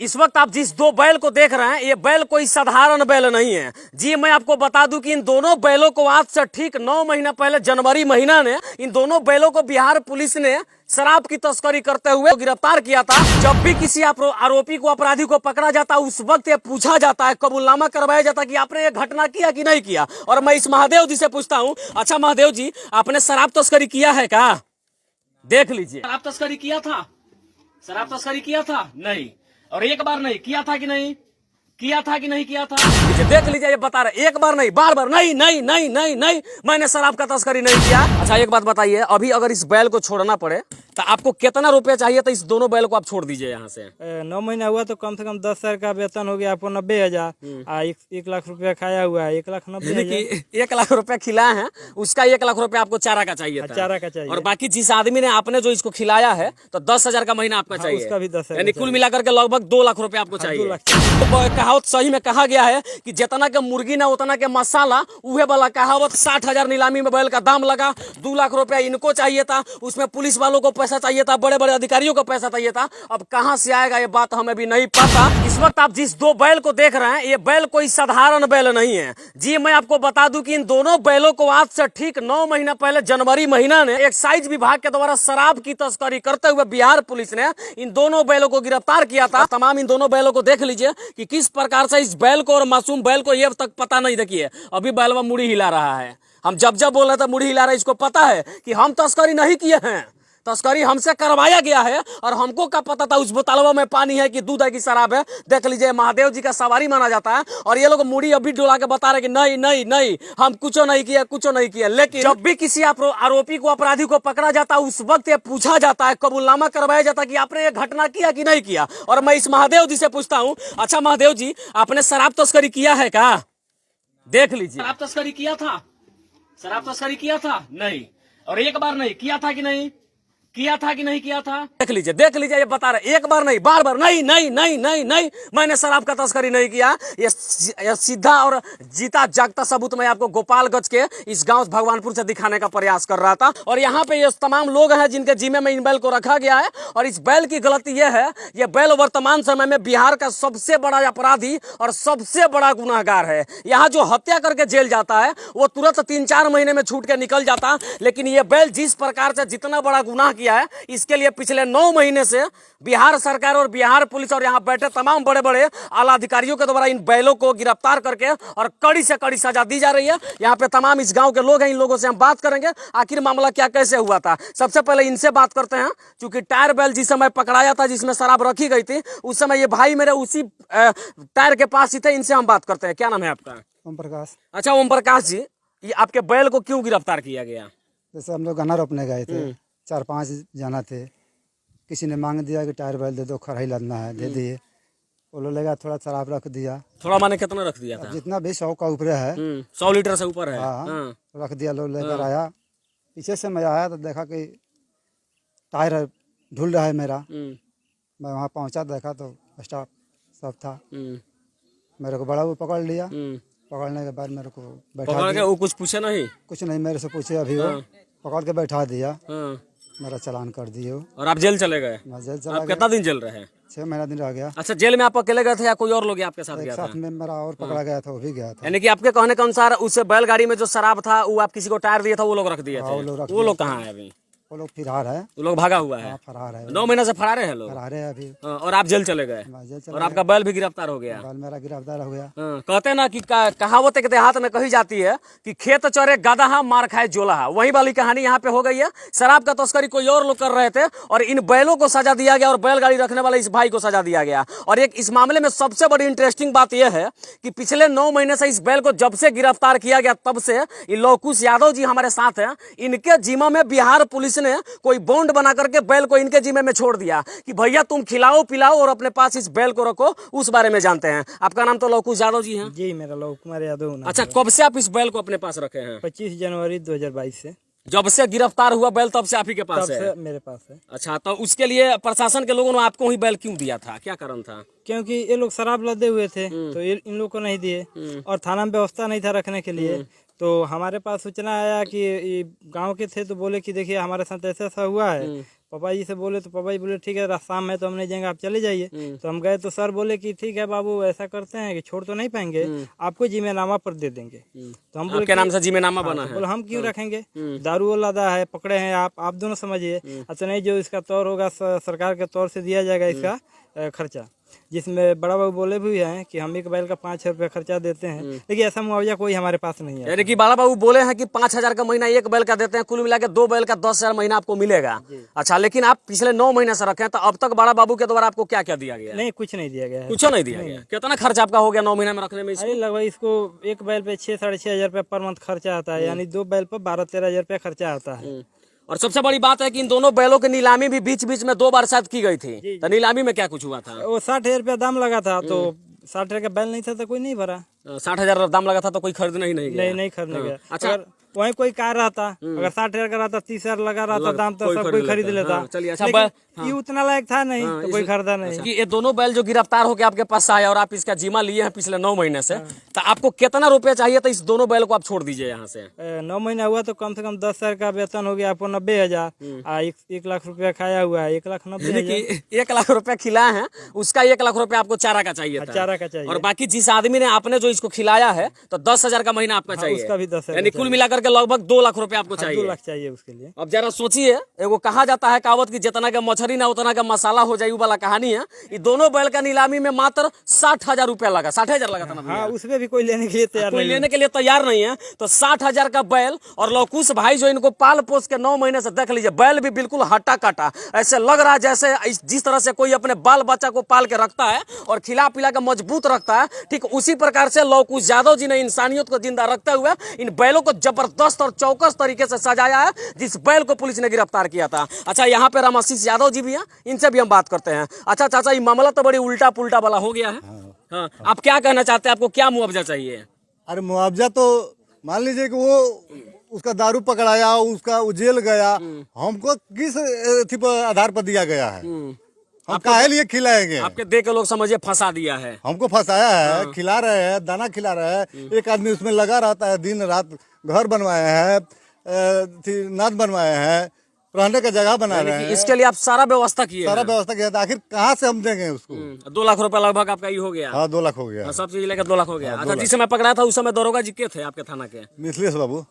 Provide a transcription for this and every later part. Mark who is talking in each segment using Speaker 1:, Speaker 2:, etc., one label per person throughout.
Speaker 1: इस वक्त आप जिस दो बैल को देख रहे हैं, ये बैल कोई साधारण बैल नहीं है जी। मैं आपको बता दूं कि इन दोनों बैलों को आज से ठीक 9 महीना पहले जनवरी महीना ने इन दोनों बैलों को बिहार पुलिस ने शराब की तस्करी करते हुए गिरफ्तार किया था। जब भी किसी आरोपी को, अपराधी को पकड़ा जाता, उस वक्त ये पूछा जाता है, कबूलनामा करवाया जाता कि आपने ये घटना किया कि नहीं किया। और मैं इस महादेव जी से पूछता हूँ, अच्छा महादेव जी, आपने शराब तस्करी किया है क्या? देख लीजिए, शराब तस्करी किया था? शराब तस्करी किया था? नहीं। और एक बार नहीं किया था कि नहीं किया था कि नहीं किया था? देख लीजिए, ये बता रहे, एक बार नहीं, बार बार नहीं नहीं नहीं नहीं नहीं, मैंने शराब का तस्करी नहीं किया। अच्छा एक बात बताइए, अभी अगर इस बैल को छोड़ना पड़े तो आपको कितना रुपया चाहिए? तो इस दोनों बैल को आप छोड़ दीजिए यहाँ से।
Speaker 2: 9 महीना हुआ तो कम से कम 10,000 का वेतन हो गया आपको, 90,000। 1 लाख रुपया खाया हुआ है, 1,90,000।
Speaker 1: 1 लाख रुपया खिलाया है, उसका 1 लाख रुपया आपको चारा का चाहिए था।
Speaker 2: चारा का चाहिए।
Speaker 1: और बाकी जिस आदमी ने आपने जो इसको खिलाया है तो 10,000 का महीना आपका चाहिए।
Speaker 2: उसका भी 10,000,
Speaker 1: यानी कुल मिलाकर के लगभग 2 लाख रुपया आपको चाहिए।
Speaker 2: 2 लाख।
Speaker 1: तो कहावत सही में कहा गया है कि जितना के मुर्गी ना उतना के मसाला, उहे वाला कहावत। 60,000 नीलामी में बैल का दाम लगा, 2 लाख रुपया इनको चाहिए था, उसमें पुलिस वालों को पैसा चाहिए था, बड़े बड़े अधिकारियों को पैसा चाहिए था। अब कहां से आएगा ये बात हमें भी नहीं पता। इस वक्त आप जिस दो बैल को देख रहे हैं, ये बैल कोई साधारण बैल नहीं है जी। मैं आपको बता दूं कि इन दोनों बैलों को आज से ठीक 9 महीना पहले जनवरी महीना ने एक्साइज विभाग के द्वारा शराब की तस्करी करते हुए बिहार पुलिस ने इन दोनों बैलों को गिरफ्तार किया था। तमाम इन दोनों बैलों को देख लीजिए कि किस प्रकार से इस बैल को और मासूम बैल को ये अब तक पता नहीं। देखिए अभी बैल में मुड़ी हिला रहा है। हम जब जब बोल रहे थे मुड़ी हिला रहा है, इसको पता है कि हम तस्करी नहीं किए हैं, तस्करी हमसे करवाया गया है। और हमको क्या पता था उस बोतलवा में पानी है कि दूध है कि शराब है। देख लीजिए, महादेव जी का सवारी माना जाता है और ये लोग मुड़ी अभी डोला के बता रहे कि नहीं नहीं नहीं, हम कुछ नहीं किया, कुछ नहीं किया। लेकिन जब भी किसी आरोपी को, अपराधी को पकड़ा जाता, उस वक्त ये पूछा जाता है, कबूलनामा करवाया जाता कि आपने ये घटना किया कि नहीं किया। और मैं इस महादेव जी से पूछता हूँ, अच्छा महादेव जी, आपने शराब तस्करी किया है क्या? देख लीजिए, शराब तस्करी किया था? शराब तस्करी किया था? नहीं। और एक बार नहीं किया था कि नहीं किया था कि नहीं किया था? देख लीजिए, ये बता रहे, एक बार नहीं, बार बार नहीं नहीं नहीं नहीं नहीं, मैंने शराब का तस्करी नहीं किया। ये सीधा और जीता जागता सबूत मैं आपको गोपालगंज के इस गांव भगवानपुर से दिखाने का प्रयास कर रहा था। और यहाँ पे ये तमाम लोग हैं जिनके जिम्मे में इन बैल को रखा गया है। और इस बैल की गलती यह है, ये बैल वर्तमान समय में बिहार का सबसे बड़ा अपराधी और सबसे बड़ा गुनाहगार है। यहाँ जो हत्या करके जेल जाता है वो तुरंत 3-4 महीने में छूट के निकल जाता, लेकिन ये बैल जिस प्रकार से जितना बड़ा गुनाह किया है, इसके लिए पिछले 9 महीने से बिहार सरकार और बिहार पुलिस और यहाँ बैठे तमाम बड़े बड़े आला अधिकारियों के द्वारा इन बैलों को गिरफ्तार करके और कड़ी से कड़ी सजा दी जा रही है। यहाँ पे तमाम इस गांव के लोग हैं, इन लोगों से हम बात करेंगे आखिर मामला क्या कैसे हुआ था। सबसे पहले इनसे बात करते हैं, क्योंकि टायर बैल जिस समय पकड़ाया था, जिसमें शराब रखी गई थी, उस समय ये भाई मेरे उसी टायर के पास ही थे। इनसे हम बात करते हैं। क्या नाम है आपका?
Speaker 2: ओम प्रकाश।
Speaker 1: अच्छा ओम प्रकाश जी, ये आपके बैल को क्यों गिरफ्तार किया गया?
Speaker 2: जैसे हम लोग गन्ना रोपने गए थे, 4-5 जाना थे, किसी ने मांग दिया कि टायर बैल दे दो, खराई लादना है, दे दिए। वो लोग लगा थोड़ा शराब रख दिया।
Speaker 1: थोड़ा माने कितना रख दिया था?
Speaker 2: जितना भी 100 का ऊपर है,
Speaker 1: 100 लीटर से ऊपर है।
Speaker 2: हाँ, रख दिया। लोग लेकर आया, पीछे से मैं आया तो देखा कि टायर ढुल रहा है मेरा। मैं वहाँ पहुँचा, देखा तो स्टाफ सब था। मेरे को बड़ा वो पकड़ लिया। पकड़ने के बाद मेरे को बैठा दिया।
Speaker 1: वो कुछ पूछे नहीं?
Speaker 2: कुछ नहीं मेरे से पूछे, अभी वो पकड़ के बैठा दिया। मेरा चालान कर दिए।
Speaker 1: और आप जेल चले गए?
Speaker 2: मैं जेल चला
Speaker 1: आप कितना दिन जेल रहे?
Speaker 2: 6 महीना दिन रह गया।
Speaker 1: अच्छा, जेल में आप अकेले गए थे या कोई और लोग आपके साथ गया था?
Speaker 2: साथ में मेरा और पकड़ा गया था, वो भी गया था।
Speaker 1: यानी कि आपके कहने के अनुसार उस बैलगाड़ी में जो शराब था वो आप किसी को टायर दिया था, वो लोग रख दिए थे? वो लोग कहाँ है अभी?
Speaker 2: वो लोग फरार है।
Speaker 1: वो लोग भागा हुआ है?
Speaker 2: फरार है।
Speaker 1: 9 महीने से फरारे हैं लोग?
Speaker 2: फरार है अभी।
Speaker 1: और आप जेल चले गए और आपका बैल भी गिरफ्तार हो गया?
Speaker 2: बैल मेरा गिरफ्तार हो गया।
Speaker 1: कहते हैं ना कि कहावत एक देहात में कही जाती है कि खेत चरे गदहा मार खाए जोलहा, वही वाली कहानी यहाँ पे हो गई है। शराब का तस्करी कोई और लोग कर रहे थे और इन बैलों को सजा दिया गया और बैलगाड़ी रखने वाले इस भाई को सजा दिया गया। और एक इस मामले में सबसे बड़ी इंटरेस्टिंग बात यह है कि पिछले 9 महीने से इस बैल को जब से गिरफ्तार किया गया तब से ये लवकुश यादव जी हमारे साथ हैं, इनके जिम्मे में बिहार पुलिस ने कोई बॉन्ड बना करके बैल को इनके जिम्मे में छोड़ दिया कि भैया तुम खिलाओ पिलाओ और अपने पास इस बैल को रखो। उस बारे में जानते हैं। आपका नाम तो लवकुश यादव जी है?
Speaker 2: जी, मेरा लव कुमार यादव नाम।
Speaker 1: अच्छा, कब से आप इस बैल को अपने पास रखे हैं?
Speaker 2: 25 जनवरी 2022 से।
Speaker 1: जब से गिरफ्तार हुआ बैल तब से आप ही के पास है?
Speaker 2: मेरे पास है।
Speaker 1: अच्छा, तो उसके लिए प्रशासन के लोगों ने आपको ही बैल क्यों दिया था? क्या कारण था?
Speaker 2: क्योंकि ये लोग शराब लदे हुए थे तो इन लोग को नहीं दिए और थाना में व्यवस्था नहीं था रखने के लिए। तो हमारे पास सूचना आया कि गांव के थे तो बोले कि देखिए हमारे साथ ऐसा ऐसा हुआ है,
Speaker 3: पापा जी से बोले तो पापा जी बोले ठीक है शाम में तो हम नहीं जाएंगे, आप चले जाइए। तो हम गए तो सर बोले कि ठीक है बाबू ऐसा करते हैं कि छोड़ तो नहीं पाएंगे, आपको जिम्मेनामा पर दे देंगे। तो हम बोले
Speaker 1: आपके नाम से जिम्मेनामा बना है।
Speaker 3: बोले हम क्यों रखेंगे, दारू वो लदा है, पकड़े हैं आप दोनों समझिए। अच्छा नहीं, जो इसका तौर होगा सरकार के तौर से दिया जाएगा इसका खर्चा, जिसमें बड़ा बाबू बोले भी हैं कि हम एक बैल का 5,000 रुपया खर्चा देते हैं, लेकिन ऐसा मुआवजा कोई हमारे पास नहीं है।
Speaker 1: यानी कि बड़ा बाबू बोले हैं कि 5,000 का महीना एक बैल का देते हैं, कुल मिला के 2 बैल का 10,000 महीना आपको मिलेगा। अच्छा, लेकिन आप पिछले 9 महीने से रखे हैं, तो अब तक बड़ा बाबू के द्वारा आपको क्या क्या दिया गया?
Speaker 3: नहीं, कुछ नहीं दिया गया है।
Speaker 1: कुछ नहीं दिया गया। कितना खर्चा आपका हो गया 9 महीने में रखने में?
Speaker 3: अरे लगभग इसको एक बैल पे 6-6,500 रुपया पर मंथ खर्चा आता है, यानी 2 बैल पर 12-13 हजार रुपया खर्चा आता है।
Speaker 1: और सबसे बड़ी बात है कि इन दोनों बैलों की नीलामी भी बीच बीच में 2 बार शायद की गई थी। तो नीलामी में क्या कुछ हुआ था?
Speaker 3: वो 60,000 रुपया दाम लगा था, तो 60,000 का बैल नहीं था तो कोई नहीं भरा।
Speaker 1: 60,000 दाम लगा था तो कोई खरीदने ही नहीं गया।
Speaker 3: नहीं खरीदने गया।
Speaker 1: अच्छा,
Speaker 3: अगर वहीं कोई कार रहता, अगर 60,000 का रहता, 30,000 लगा रहता दाम, तो सब कोई खरीद लेता।
Speaker 1: चलिए, अच्छा,
Speaker 3: लेकिन ये उतना लायक था नहीं, तो कोई खरीदा नहीं।
Speaker 1: कि ये दोनों बैल जो गिरफ्तार होकर आपके पास आए और आप इसका जीमा लिए हैं पिछले 9 महीने से, तो आपको कितना रुपया चाहिए था इस दोनों बैल को आप छोड़ दीजिए यहाँ से?
Speaker 3: 9 महीना हुआ तो कम से कम 10,000 का वेतन हो गया आपको, 90,000। 1 लाख रुपया खाया हुआ है, 1,90,000।
Speaker 1: 1 लाख रुपया खिलाया है, उसका 1 लाख रुपया आपको चारा का चाहिए था।
Speaker 3: चारा का चाहिए।
Speaker 1: और बाकी जिस आदमी ने आपने जो इसको खिलाया है, तो 10,000 का महीना आपका चाहिए।
Speaker 3: उसका भी 10,000,
Speaker 1: यानी कुल मिलाकर के लगभग 2 लाख रुपया आपको चाहिए।
Speaker 3: 2 लाख चाहिए उसके लिए।
Speaker 1: अब जरा सोचिए, एगो कहा जाता है कहावत की जितना का मछली ना उतना का मसाला हो जाए, वाला कहानी है। ये दोनों बैल का नीलामी में मात्र 60,000 रुपया लगा। 60,000 लगा था ना?
Speaker 3: हाँ, उसमें भी कोई लेने के लिए तैयार
Speaker 1: कोई लेने के लिए तैयार नहीं है। तो 60,000 का बैल, और लौकुश भाई जो इनको पाल पोस के 9 महीने से, देख लीजिए बैल भी बिल्कुल हट्टा काटा, ऐसे लग रहा है जैसे जिस तरह से कोई अपने बाल बच्चा को पाल के रखता है और खिला पिला के मजबूत रखता है, ठीक उसी प्रकार से लौकुश यादव जी ने इंसानियत को जिंदा रखते हुए इन बैलों को जबरदस्त और चौकस तरीके से सजाया है, जिस बैल को पुलिस ने गिरफ्तार किया था। अच्छा, यहाँ पे रामाशीष यादव जी भी हैं, इनसे भी हम बात करते हैं। अच्छा चाचा, ये मामला तो बड़ी उल्टा पुल्टा वाला हो गया है। हाँ, आप क्या कहना चाहते हैं? आपको क्या मुआवजा चाहिए?
Speaker 4: अरे मुआवजा तो मान लीजिए कि वो उसका दारू पकड़ाया, उसका वो जेल गया, हमको किस अथी पर आधार पर दिया गया है? हम काहे लिए खिलाएंगे?
Speaker 1: आपके देख के लोग समझिए फंसा दिया है।
Speaker 4: हमको फंसाया है, खिला रहे हैं, दाना खिला रहे हैं। एक आदमी उसमें लगा रहता है दिन रात, घर बनवाए हैं, नाद बनवाए हैं, रहने का जगह बना रहे हैं।
Speaker 1: इसके लिए आप सारा व्यवस्था किए?
Speaker 4: सारा व्यवस्था किया था, आखिर कहाँ से हम देंगे उसको?
Speaker 1: 2 लाख रुपया लगभग आपका ये हो गया।
Speaker 4: हाँ, 2 लाख हो गया।
Speaker 1: सब चीज लेकर 2 लाख हो गया। अच्छा, जिस समय पकड़ा था उस समय दरोगा जी के थे आपके थाना के?
Speaker 4: मिथिलेश बाबू।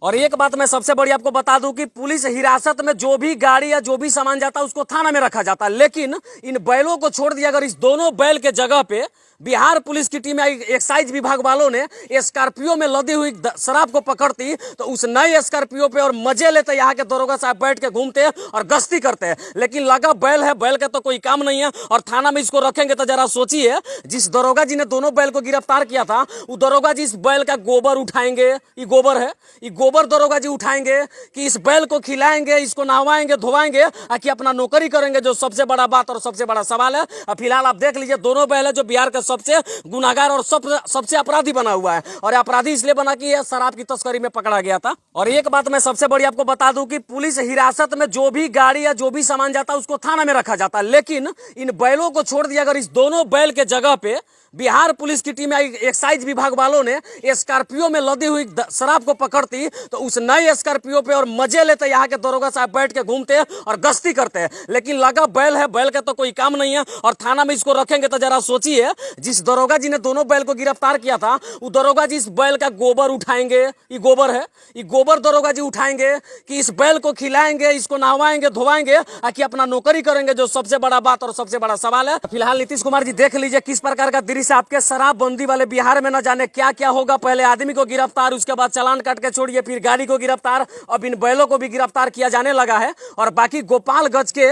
Speaker 1: और एक बात मैं सबसे बड़ी आपको बता दूं कि पुलिस हिरासत में जो भी गाड़ी या जो भी सामान जाता है उसको थाना में रखा जाता है, लेकिन इन बैलों को छोड़ दिया। अगर इस दोनों बैल के जगह पे बिहार पुलिस की टीम या एक्साइज विभाग वालों ने स्कॉर्पियो में लदी हुई शराब को पकड़ती, तो उस नए स्कॉर्पियो पे और मजे लेते यहाँ के दरोगा साहब बैठ के घूमते और गश्ती करते। लेकिन लगा बैल है, बैल का तो कोई काम नहीं है और थाना में इसको रखेंगे। तो जरा सोचिए, जिस दरोगा जी ने दोनों बैल को गिरफ्तार किया था, वो दरोगा जी इस बैल का गोबर उठाएंगे, ये गोबर है, ये गोबर दरोगा जी उठाएंगे कि इस बैल को खिलाएंगे, इसको नहवाएंगे, धोवाएंगे, कि अपना नौकरी करेंगे, जो सबसे बड़ा बात और सबसे बड़ा सवाल है। फिलहाल आप देख लीजिए, दोनों बैल है जो बिहार का सबसे गुनाहगार और सबसे अपराधी बना हुआ है, और अपराधी इसलिए बना कि यह शराब की तस्करी में पकड़ा गया था। और एक बात मैं सबसे बड़ी आपको बता दूं कि पुलिस हिरासत में जो भी गाड़ी या जो भी सामान जाता है उसको थाना में रखा जाता है, लेकिन इन बैलों को छोड़ दिया। अगर इस दोनों बैल के जगह पे बिहार पुलिस की टीम या एक्साइज विभाग वालों ने स्कॉर्पियो में लदी हुई शराब को पकड़ती, तो उस नए स्कॉर्पियो पे और मजे लेते यहाँ के दरोगा साहब बैठ के घूमते और गश्ती करते। लेकिन लगा बैल है, बैल का तो कोई काम नहीं है और थाना में इसको रखेंगे। तो जरा सोचिए, जिस दरोगा जी ने दोनों बैल को गिरफ्तार किया था, वो दरोगा जी इस बैल का गोबर उठाएंगे, ये गोबर है, ये गोबर दरोगा जी उठाएंगे कि इस बैल को खिलाएंगे, इसको नहवाएंगे, धोवाएंगे, कि अपना नौकरी करेंगे, जो सबसे बड़ा बात और सबसे बड़ा सवाल है। फिलहाल नीतीश कुमार जी देख लीजिए किस प्रकार का दृश्य आपके शराबबंदी वाले बिहार में, न जाने क्या क्या होगा। पहले आदमी को गिरफ्तार, उसके बाद चालान काट के छोड़िए, फिर गाड़ी को गिरफ्तार, अब इन बैलों को भी गिरफ्तार किया जाने लगा है। और बाकी गोपालगंज के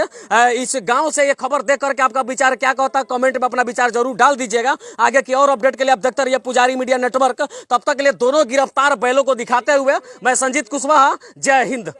Speaker 1: इस गांव से ये खबर देख करके आपका विचार क्या कहता है, कमेंट में अपना विचार जरूर डाल दीजिएगा। आगे की और अपडेट के लिए आप देखते रहिए पुजारी मीडिया नेटवर्क। तब तक के लिए दोनों गिरफ्तार बैलों को दिखाते हुए मैं संजीत कुशवाहा, जय हिंद।